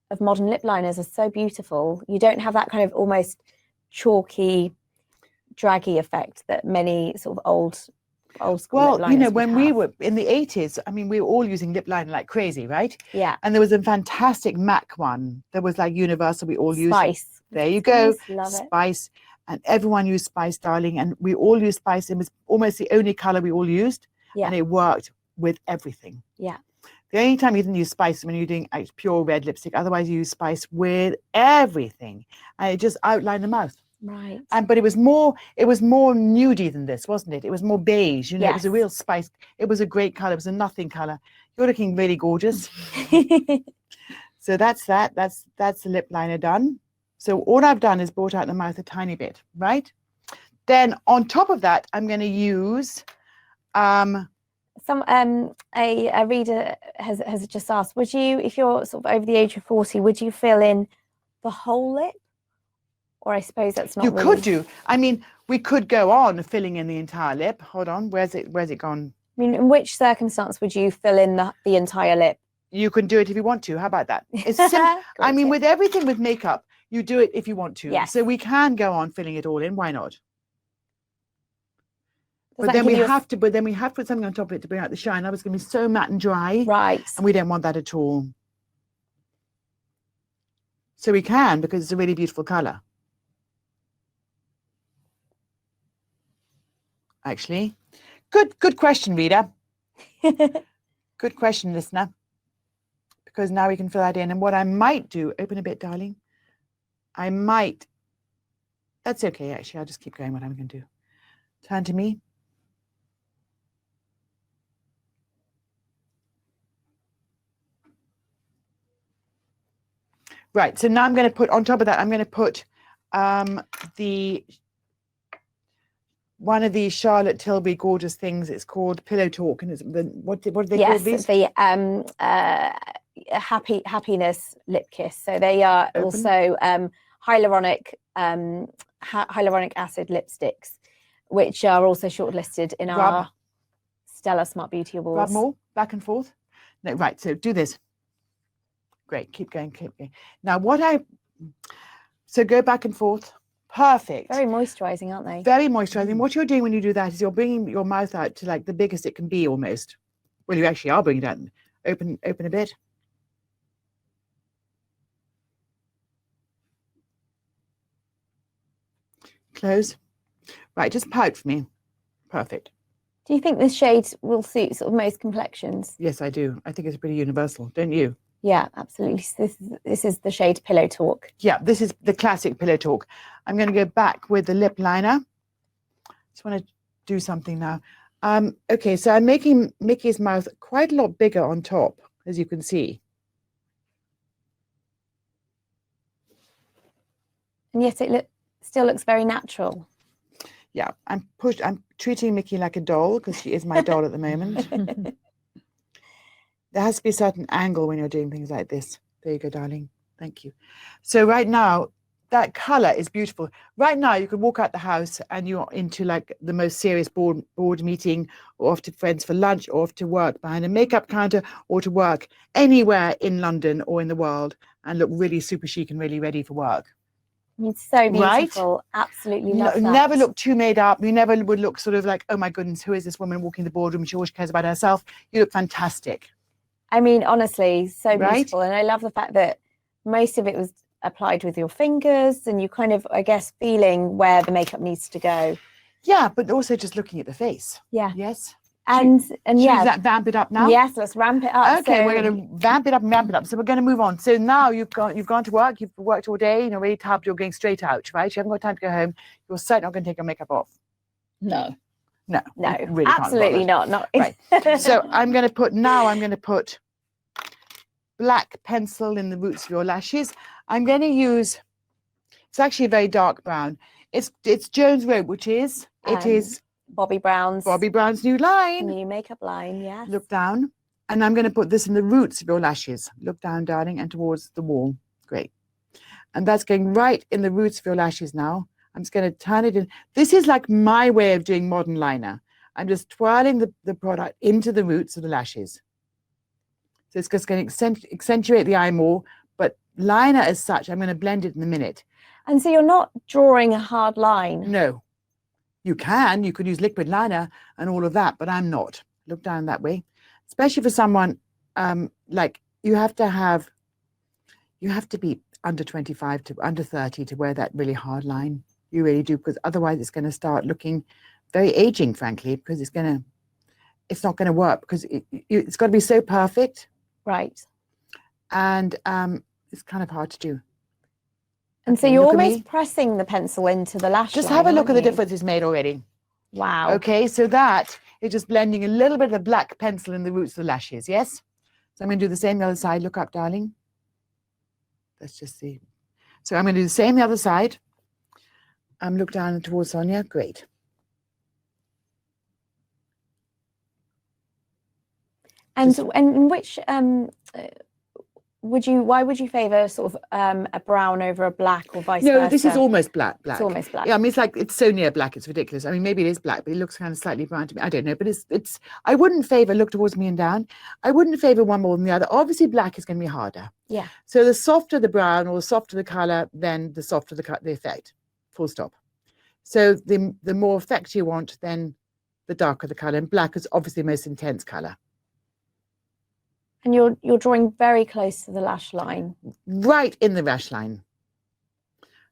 of modern lip liners are so beautiful. You don't have that kind of almost chalky, draggy effect that many sort of old old school Well, lip you know, liners when we have. were in the 80s, I mean, we were all using lip liner like crazy, right? Yeah. And there was a fantastic MAC one that was like universal. We all used. Spice. There you go. Spice, love it. Spice. And everyone used Spice, darling. And we all used Spice. It was almost the only color we all used. Yeah. And it worked with everything. Yeah. The only time you didn't use Spice is when you're doing pure red lipstick. Otherwise, you use Spice with everything. And it just outlined the mouth. Right. But it was more nudey than this, wasn't it? It was more beige. You know, It was a Yes. real spice. It was a great color. It was a nothing color. You're looking really gorgeous. So that's that. That's the lip liner done. So all I've done is brought out the mouth a tiny bit, right? Then on top of that, I'm going to use A reader has just asked, would you, if you're sort of over the age of 40, would you fill in the whole lip? Or I suppose that's not you really... could do. I mean, we could go on filling in the entire lip. Hold on. Where's it gone? I mean, in which circumstance would you fill in the entire lip? You can do it if you want to. How about that? It's simple. I mean, with everything with makeup, you do it if you want to. Yes. So we can go on filling it all in. Why not? Does But that then give we you have to. But then we have to put something on top of it to bring out the shine. Otherwise, it's going to be so matte and dry, Right. and we don't want that at all. So we can, because it's a really beautiful color. Actually, good question, reader. Good question, listener. Because now we can fill that in. And what I might do, open a bit, darling. I might. That's okay, actually. I'll just keep going. What I'm going to do. Turn to me. Right. So now I'm going to put on top of that. I'm going to put one of these Charlotte Tilbury gorgeous things. It's called Pillow Talk, and it's what do they call these? Yes, the happiness lip kiss. So they are Open. also hyaluronic acid lipsticks, which are also shortlisted in our Stella Smart Beauty Awards. Rub more back and forth. No, right. So do this. Great. Keep going. Keep going. Now, so go back and forth. Perfect. Very moisturizing, aren't they? Very moisturizing. What you're doing when you do that is you're bringing your mouth out to like the biggest it can be almost. Well, you actually are bringing it out. Open a bit. Close. Right, just pout for me. Perfect. Do you think this shade will suit sort of most complexions? Yes, I do. I think it's pretty universal, don't you? Yeah, absolutely. So this is the shade Pillow Talk. Yeah, this is the classic Pillow Talk. I'm going to go back with the lip liner. Just want to do something now. Okay, so I'm making Mickey's mouth quite a lot bigger on top, as you can see. And yet it still looks very natural. Yeah, I'm treating Mickey like a doll because she is my doll at the moment. There has to be a certain angle when you're doing things like this. There you go, darling. Thank you. So right now, that color is beautiful. Right now, you can walk out the house and you're into like the most serious board meeting, or off to friends for lunch, or off to work behind a makeup counter, or to work anywhere in London or in the world, and look really super chic and really ready for work. It's so beautiful. Right? Absolutely love that. Never look too made up. You never would look sort of like, oh my goodness, who is this woman walking the boardroom? She always cares about herself. You look fantastic. I mean, honestly, so Right? beautiful. And I love the fact that most of it was applied with your fingers, and you kind of, I guess, feeling where the makeup needs to go. Yeah, but also just looking at the face. Yeah. Yes. And Should yeah. we vamp it up now? Yes, let's ramp it up. Okay, So- we're going to vamp it up and ramp it up. So we're going to move on. So now you've gone to work, you've worked all day, really tapped, you're going straight out, right? You haven't got time to go home. You're certainly not going to take your makeup off. No. No, No, you really can't absolutely bother. not. Right. So I'm going to put black pencil in the roots of your lashes. I'm going to use, it's actually a very dark brown. It's Jones Road, which is, it is Bobbi Brown's new line. new makeup line. Yes. Look down. And I'm going to put this in the roots of your lashes. Look down, darling, and towards the wall. Great. And that's going right in the roots of your lashes now. I'm just going to turn it in. This is like my way of doing modern liner. I'm just twirling the product into the roots of the lashes. So it's just going to accentuate the eye more. But liner as such, I'm going to blend it in a minute. And so you're not drawing a hard line. No. You could use liquid liner and all of that, but I'm not. Look down that way, especially for someone like you have to be under 25 to under 30 to wear that really hard line. You really do, because otherwise it's going to start looking very aging, frankly, because it's not going to work, because it's got to be so perfect. Right. And it's kind of hard to do. And so you're almost pressing the pencil into the lash Just line, have a look at the aren't you? difference it's made already. Wow. Okay, so that is just blending a little bit of the black pencil in the roots of the lashes, yes? So I'm going to do the same the other side. Look up, darling. Let's just see. So I'm going to do the same the other side. Look down towards Sonia. Great. And which why would you favour sort of a brown over a black, or vice versa? No, this is almost black. It's almost black. Yeah, I mean, it's so near black, it's ridiculous. I mean, maybe it is black, but it looks kind of slightly brown to me. I don't know, but it's. I wouldn't favour, look towards me and down. I wouldn't favour one more than the other. Obviously, black is going to be harder. Yeah. So the softer the brown or the softer the colour, then the softer the effect. Full stop. So the more effect you want, then the darker the colour. And black is obviously the most intense colour. And you're drawing very close to the lash line. Right in the lash line.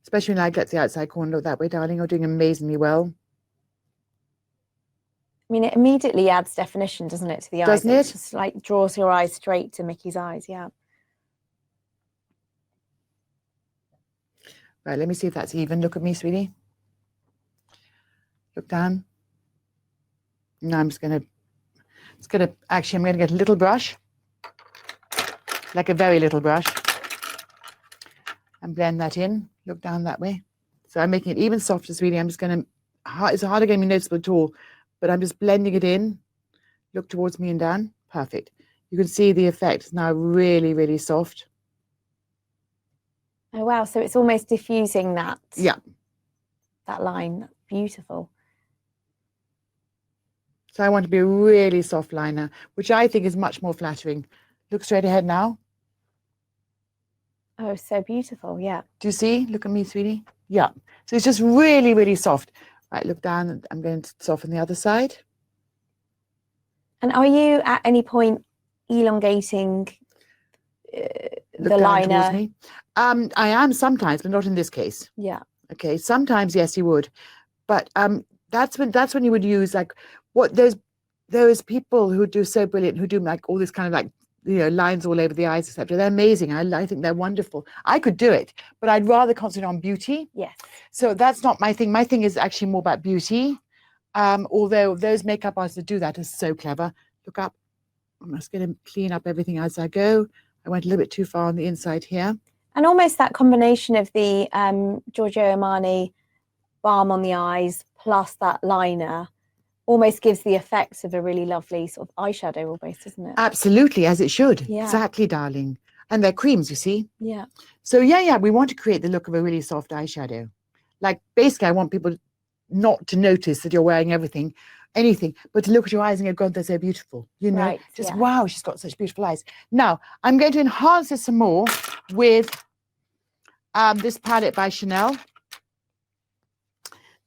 Especially when I get to the outside corner. Look that way, darling. You're doing amazingly well. I mean, it immediately adds definition, doesn't it, to the eyes? Doesn't it? It just like draws your eyes straight to Mickey's eyes, yeah. Right, let me see if that's even. Look at me, sweetie. Look down. Now I'm going to get a little brush. Like a very little brush, and blend that in. Look down that way. So I'm making it even softer, sweetie. I'm just going to, it's hardly going to be noticeable at all, but I'm just blending it in. Look towards me and down. Perfect. You can see the effect is now really, really soft. Oh, wow. So it's almost diffusing that. Yeah. That line. That's beautiful. So I want to be a really soft liner, which I think is much more flattering. Look straight ahead now. Oh, so beautiful, yeah. Do you see? Look at me, sweetie. Yeah. So it's just really, really soft. Right, look down. I'm going to soften the other side. And are you at any point elongating the liner? Me. I am sometimes, but not in this case. Yeah. Okay. Sometimes, yes, you would. But that's when you would use like what those people who do so brilliant, who do like all this kind of like, you know, lines all over the eyes, etc. They're amazing. I think they're wonderful. I could do it, but I'd rather concentrate on beauty. Yes. So that's not my thing. My thing is actually more about beauty. Although those makeup artists that do that are so clever. Look up. I'm just going to clean up everything as I go. I went a little bit too far on the inside here. And almost that combination of the Giorgio Armani balm on the eyes plus that liner almost gives the effects of a really lovely sort of eyeshadow almost, doesn't it? Absolutely, as it should. Yeah. Exactly, darling. And they're creams, you see. Yeah. So yeah, we want to create the look of a really soft eyeshadow. Like basically, I want people not to notice that you're wearing anything, but to look at your eyes and go, God, they're so beautiful. You know, Right, just yeah. wow, she's got such beautiful eyes. Now, I'm going to enhance this some more with this palette by Chanel.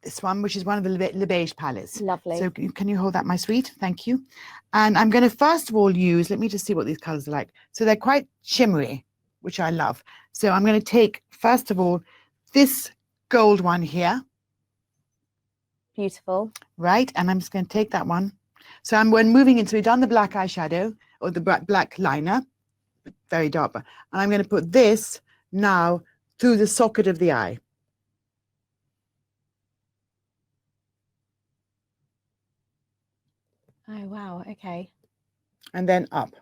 This one, which is one of the Le Beige palettes. Lovely. So can you hold that, my sweet? Thank you. And I'm going to first of all use, let me just see what these colors are like. So they're quite shimmery, which I love. So I'm going to take, first of all, this gold one here. Beautiful. Right. And I'm just going to take that one. So when moving into, we've done the black eyeshadow or the black liner, very dark. And I'm going to put this now through the socket of the eye. Oh, wow. Okay. And then up.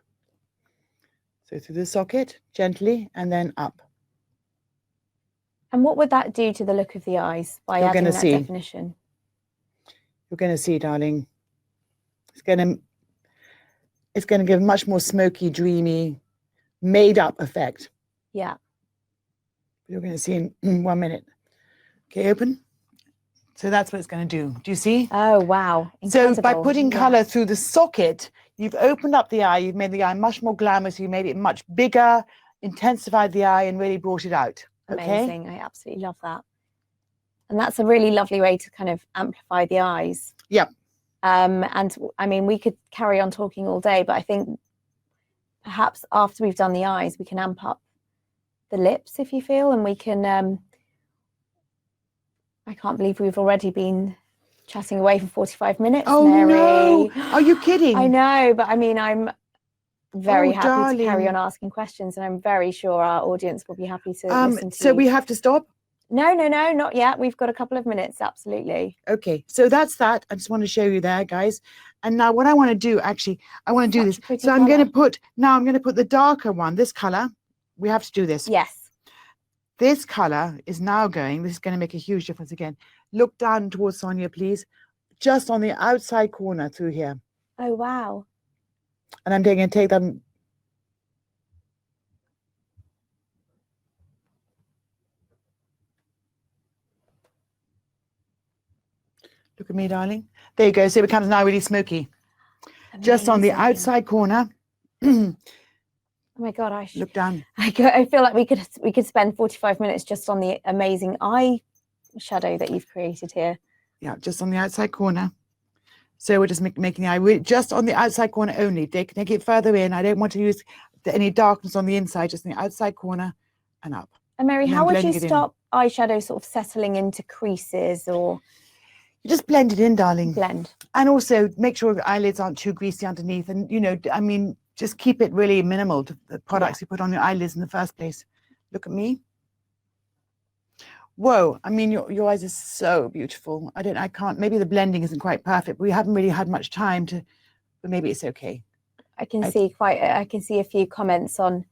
So through the socket, gently, and then up. And what would that do to the look of the eyes by adding that definition? You're going to see, darling. It's going to give a much more smoky, dreamy, made-up effect. Yeah. You're going to see in 1 minute. Okay, open. So that's what it's going to do. Do you see? Oh, wow. Incredible. So by putting color through the socket, you've opened up the eye, you've made the eye much more glamorous, you made it much bigger, intensified the eye and really brought it out. Okay? Amazing. I absolutely love that. And that's a really lovely way to kind of amplify the eyes. Yep. And I mean, we could carry on talking all day, but I think perhaps after we've done the eyes, we can amp up the lips if you feel, and we can, I can't believe we've already been chatting away for 45 minutes, Oh, Mary. no. Are you kidding? I know, but I mean, I'm very happy to carry darling. on asking questions, and I'm very sure our audience will be happy to listen to So you. we have to stop? No, not yet. We've got a couple of minutes, absolutely. Okay, so that's that. I just want to show you there, guys. And now what I want to do, actually, I want to do Such this. a pretty So I'm going to colour. put the darker one, this color. We have to do this. Yes. This color is now going, this is going to make a huge difference again. Look down towards Sonia, please. Just on the outside corner through here. Oh, wow. And I'm going to take them. Look at me, darling. There you go. So it becomes now really smoky. Just on the Amazing. outside corner. Oh my God, Look down. I feel like we could spend 45 minutes just on the amazing eye shadow that you've created here. Yeah, just on the outside corner. So we're just making the eye just on the outside corner only. Take it further in. I don't want to use any darkness on the inside, just on the outside corner and up. And Mary, And then how would you blending it in. stop eyeshadow sort of settling into creases or You just blend it in, darling. blend? And also make sure your eyelids aren't too greasy underneath. And, you know, I mean, just keep it really minimal to the products you put on your eyelids in the first place. Look at me. Whoa, I mean, your eyes are so beautiful. I can't, maybe the blending isn't quite perfect, but we haven't really had much time to, but maybe it's okay. I can see a few comments on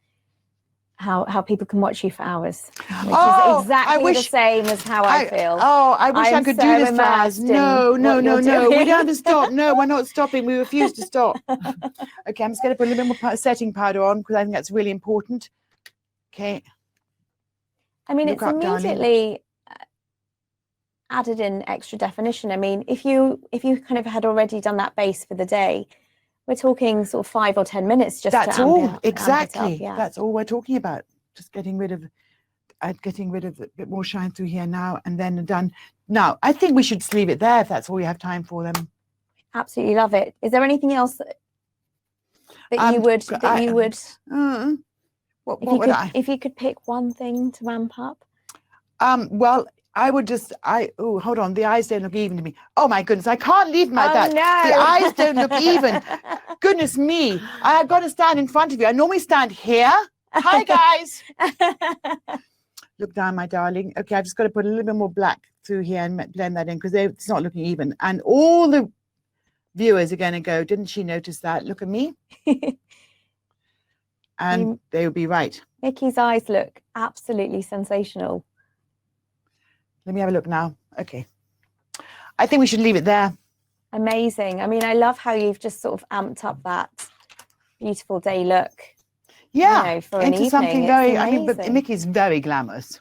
how people can watch you for hours, which is exactly the same as how I feel. Oh, I wish I could do this for hours. No. We don't have to stop. No, we're not stopping. We refuse to stop. Okay, I'm just going to put a little bit more setting powder on because I think that's really important. Okay. I mean, Look it's up, darling. immediately added in extra definition. I mean, if you kind of had already done that base for the day, we're talking sort of 5 or 10 minutes just That's to all. amp it up, Exactly. yeah. That's all we're talking about. Just getting rid of a bit more shine through here now, and then done. Now, I think we should just leave it there if that's all we have time for them. Absolutely love it. Is there anything else that you would if you could pick one thing to amp up? Well, I would just hold on, the eyes don't look even to me. Oh my goodness, I can't leave them like that. No. The eyes don't look even. Goodness me, I've got to stand in front of you. I normally stand here. Hi guys. Look down, my darling. Okay, I've just got to put a little bit more black through here and blend that in because it's not looking even. And all the viewers are going to go, didn't she notice that? Look at me. And they would be right. Mickey's eyes look absolutely sensational. Let me have a look now. Okay. I think we should leave it there. Amazing. I mean, I love how you've just sort of amped up that beautiful day look. Yeah, you know, for an into evening. something It's very, I mean, but amazing. Mickey's very glamorous.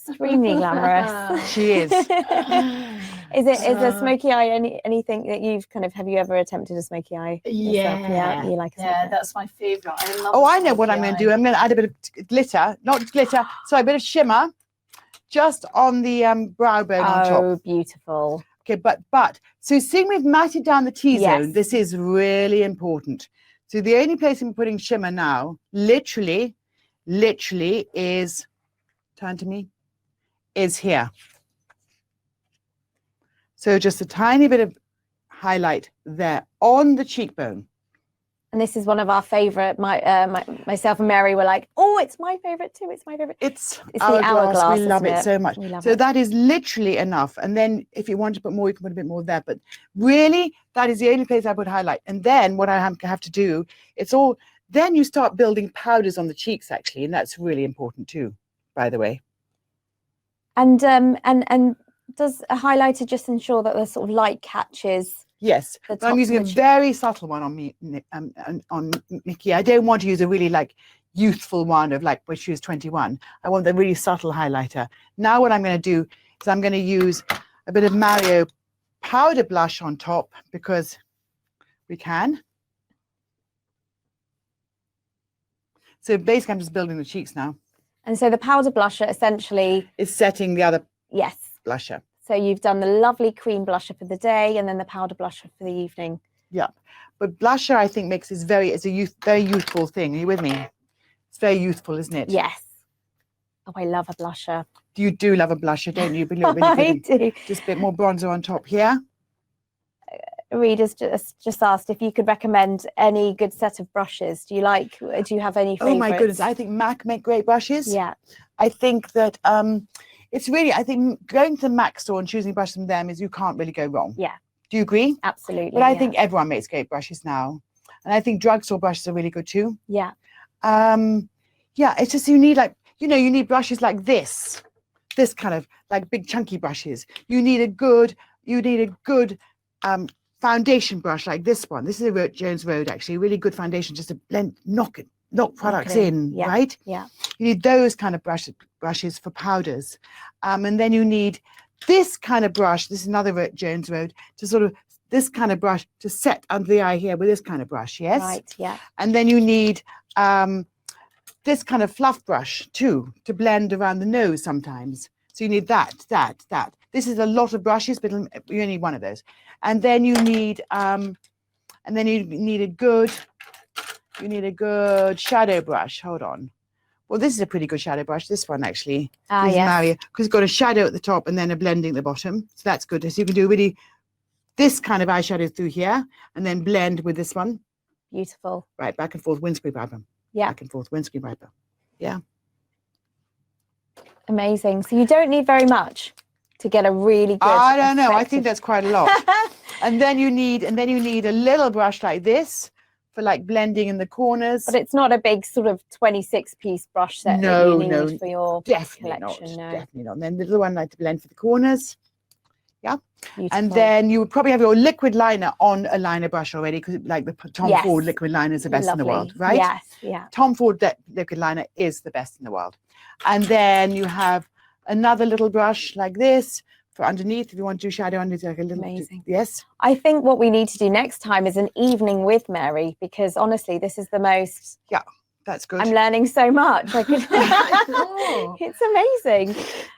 Extremely glamorous. She is. Is a smoky eye anything that you've kind of, have you ever attempted a smoky eye yourself? Yeah, you like a smoky eye? That's my favorite. I love. Oh, I know what I'm going to do. I'm going to add a bit of glitter, not glitter, sorry, a bit of shimmer, just on the brow bone on top. Oh, beautiful. Okay, but so seeing we've matted down the T-zone, Yes. this is really important. So the only place I'm putting shimmer now, literally is, turn to me, is here. So just a tiny bit of highlight there on the cheekbone. And this is one of our favorite. Myself and Mary were like, oh, it's my favorite too. It's my favorite. It's the hourglass. hourglass, We love isn't it it? so much. We love So it. that is literally enough. And then if you want to put more, you can put a bit more there. But really, that is the only place I put highlight. And then what I have to do, then you start building powders on the cheeks, actually. And that's really important too, by the way. And does a highlighter just ensure that the sort of light catches? Yes, The but I'm top using a of the cheek. very subtle one on me, on Mickey. I don't want to use a really like youthful one of like when she was 21. I want the really subtle highlighter. Now what I'm going to do is I'm going to use a bit of Mario powder blush on top because we can. So basically I'm just building the cheeks now. And so the powder blusher essentially, It's setting the other yes, blusher. So you've done the lovely cream blusher for the day and then the powder blusher for the evening. Yeah. But blusher, I think, it's a very youthful thing. Are you with me? It's very youthful, isn't it? Yes. Oh, I love a blusher. You do love a blusher, don't you? But look really I good. do. Just a bit more bronzer on top here. Readers just asked if you could recommend any good set of brushes. Do you have any favorites? Oh my goodness, I think MAC make great brushes. Yeah. I think that it's really, I think going to the MAC store and choosing brushes from them is you can't really go wrong. Yeah. Do you agree? Absolutely. But I think everyone makes great brushes now. And I think drugstore brushes are really good too. Yeah. Yeah, it's just you need you need brushes like this kind of like big chunky brushes. You need a good foundation brush like this one. This is a Jones Road, actually, really good foundation just to blend, knock products in, yeah. right? Yeah. You need those kind of brushes for powders. And then you need this kind of brush. This is another Jones Road to sort of this kind of brush to set under the eye here with this kind of brush, yes? Right, yeah. And then you need this kind of fluff brush too to blend around the nose sometimes. So you need that. This is a lot of brushes, but you only need one of those. And then you need a good shadow brush. Hold on. Well, this is a pretty good shadow brush. This one actually. This is Maria, because it's got a shadow at the top and then a blending at the bottom. So that's good. So you can do really this kind of eyeshadow through here and then blend with this one. Beautiful. Right, back and forth, windscreen wiper. Yeah. Back and forth, windscreen wiper. Yeah. Amazing. So you don't need very much to get a really good. I don't know. I think that's quite a lot. and then you need a little brush like this for like blending in the corners. But it's not a big sort of 26-piece brush set that you need for your definitely collection. not. Definitely not. And then the little one like to blend for the corners. Yeah. Beautiful. And then you would probably have your liquid liner on a liner brush already, because like the Tom Ford liquid liner is the best in the world, right? Yes, yeah. Tom Ford liquid liner is the best in the world. And then you have another little brush like this for underneath if you want to do shadow underneath, like a little. Amazing. Yes. I think what we need to do next time is an evening with Mary, because honestly, this is the most. Yeah, that's good. I'm learning so much. I could... It's amazing.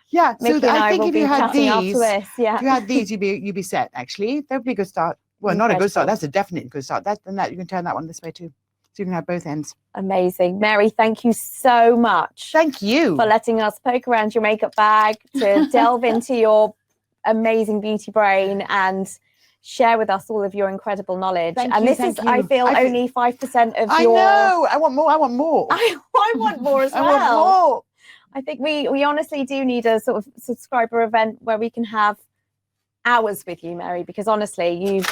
Yeah, Mickey so I think if you had these, if you had these, you'd be set. Actually, that would be a good start. Well, not a good start. That's a definite good start. Then you can turn that one this way too, so you can have both ends. Amazing, Mary. Thank you so much. Thank you for letting us poke around your makeup bag, to delve into your amazing beauty brain and share with us all of your incredible knowledge. I feel only 5% of I know. I want more. I want more. I want more as well. I want more. I think we honestly do need a sort of subscriber event where we can have hours with you, Mary, because honestly,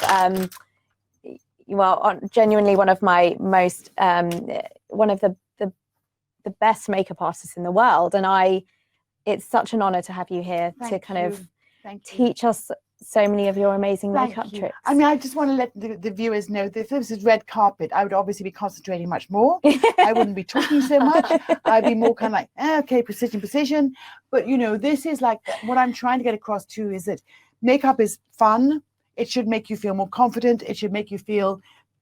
you are genuinely one of my most one of the best makeup artists in the world, and it's such an honor to have you here to kind of teach us so many of your amazing makeup tricks. I mean, I just want to let the viewers know that if this is red carpet, I would obviously be concentrating much more. I wouldn't be talking so much. I'd be more kind of like, okay, precision. But, this is like what I'm trying to get across too, is that makeup is fun. It should make you feel more confident. It should make you feel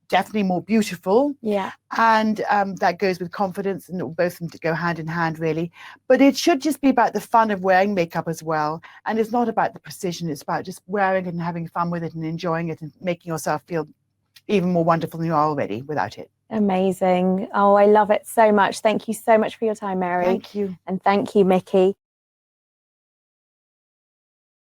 definitely more beautiful. Yeah. And that goes with confidence, and both of them go hand in hand, really. But it should just be about the fun of wearing makeup as well. And it's not about the precision. It's about just wearing it and having fun with it and enjoying it and making yourself feel even more wonderful than you are already without it. Amazing. Oh, I love it so much. Thank you so much for your time, Mary. Thank you. And thank you, Mickey.